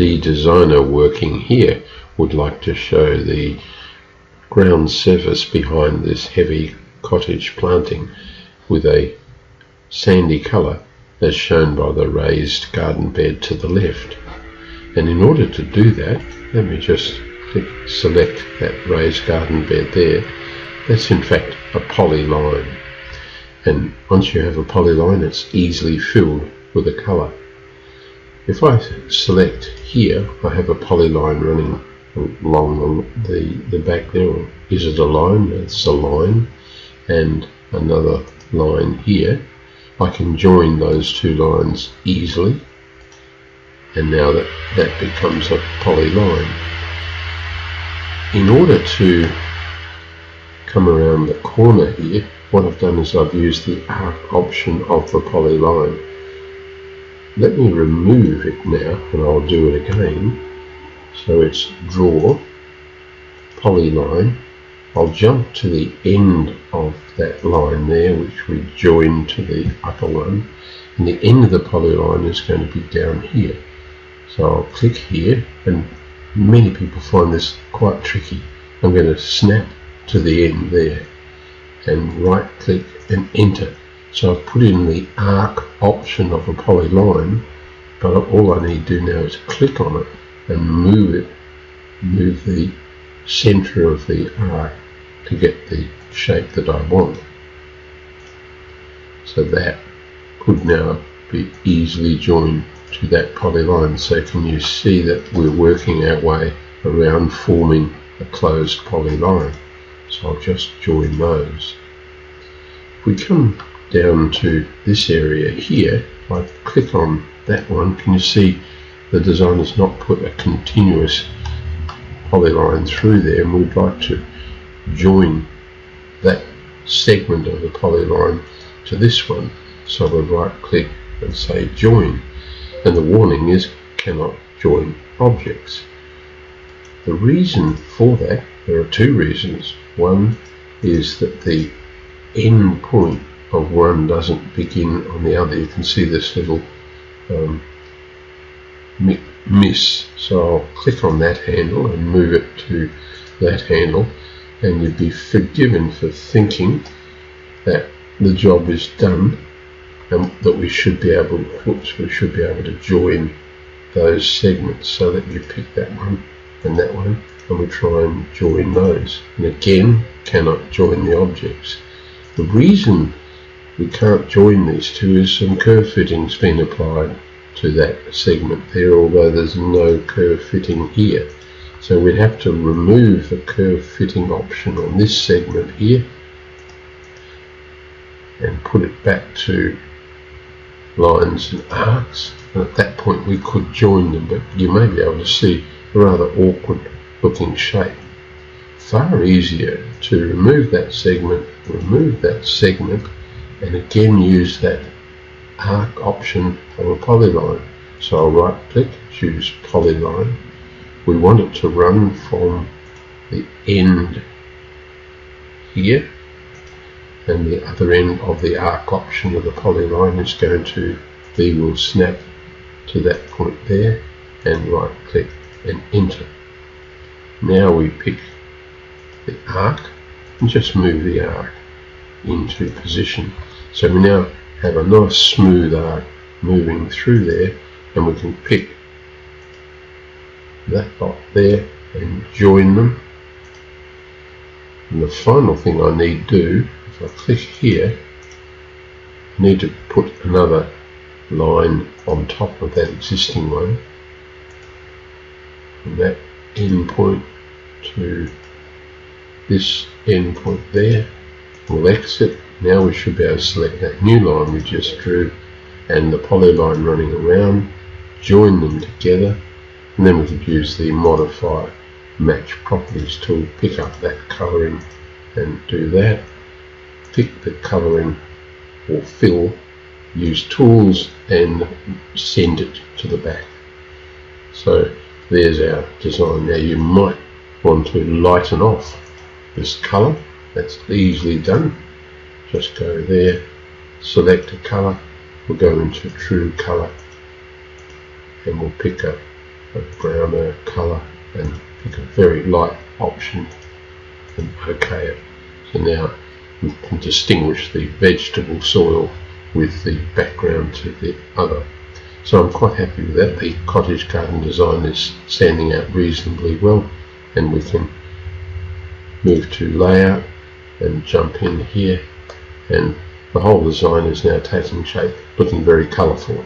The designer working here would like to show the ground surface behind this heavy cottage planting with a sandy colour as shown by the raised garden bed to the left. And in order to do that, let me just select that raised garden bed there. That's in fact a polyline, and once you have a polyline it's easily filled with a colour. If I select here, I have a polyline running along the back there. Is it a line? It's a line, and another line here. I can join those two lines easily, and now that becomes a polyline. In order to come around the corner here, what I've done is I've used the arc option of the polyline. Let me remove it now, and I'll do it again. So it's draw, polyline. I'll jump to the end of that line there, which we joined to the upper one, and the end of the polyline is going to be down here. So I'll click here, and many people find this quite tricky. I'm going to snap to the end there and right click and enter. So I've put in the arc option of a polyline, but all I need to do now is click on it and move the center of the arc to get the shape that I want. So that could now be easily joined to that polyline. So can you see that we're working our way around forming a closed polyline? So I'll just join those. If we come down to this area here, if I click on that one, can you see the designer's not put a continuous polyline through there, and we'd like to join that segment of the polyline to this one. So we'll right click and say join, and the warning is cannot join objects. The reason for that, there are two reasons. One is that the end point of one doesn't begin on the other. You can see this little miss. So I'll click on that handle and move it to that handle, and you'd be forgiven for thinking that the job is done and that we should be able to join those segments. So that you pick that one, and we try and join those, and again cannot join the objects. The reason we can't join these two is some curve fitting's been applied to that segment there, although there's no curve fitting here. So we'd have to remove the curve fitting option on this segment here and put it back to lines and arcs, and at that point we could join them, but you may be able to see a rather awkward looking shape. Far easier to remove that segment, and again use that arc option of a polyline. So I'll right click, choose polyline. We want it to run from the end here, and the other end of the arc option of the polyline is going to be, we'll snap to that point there and right click and enter. Now we pick the arc and just move the arc into position. So we now have a nice smooth arc moving through there, and we can pick that dot there and join them. And the final thing I need to do, if I click here, I need to put another line on top of that existing one, from that end point to this end point there. We'll exit. Now we should be able to select that new line we just drew and the polyline running around, join them together, and then we could use the modify match properties tool, pick up that colouring and do that, pick the colouring or fill, use tools and send it to the back. So there's our design. Now you might want to lighten off this colour. That's easily done. Just go there, select a colour, we'll go into true colour, and we'll pick a a browner colour and pick a very light option and OK it. So now we can distinguish the vegetable soil with the background to the other. So I'm quite happy with that. The cottage garden design is standing out reasonably well, and we can move to layout and jump in here, and the whole design is now taking shape, looking very colourful.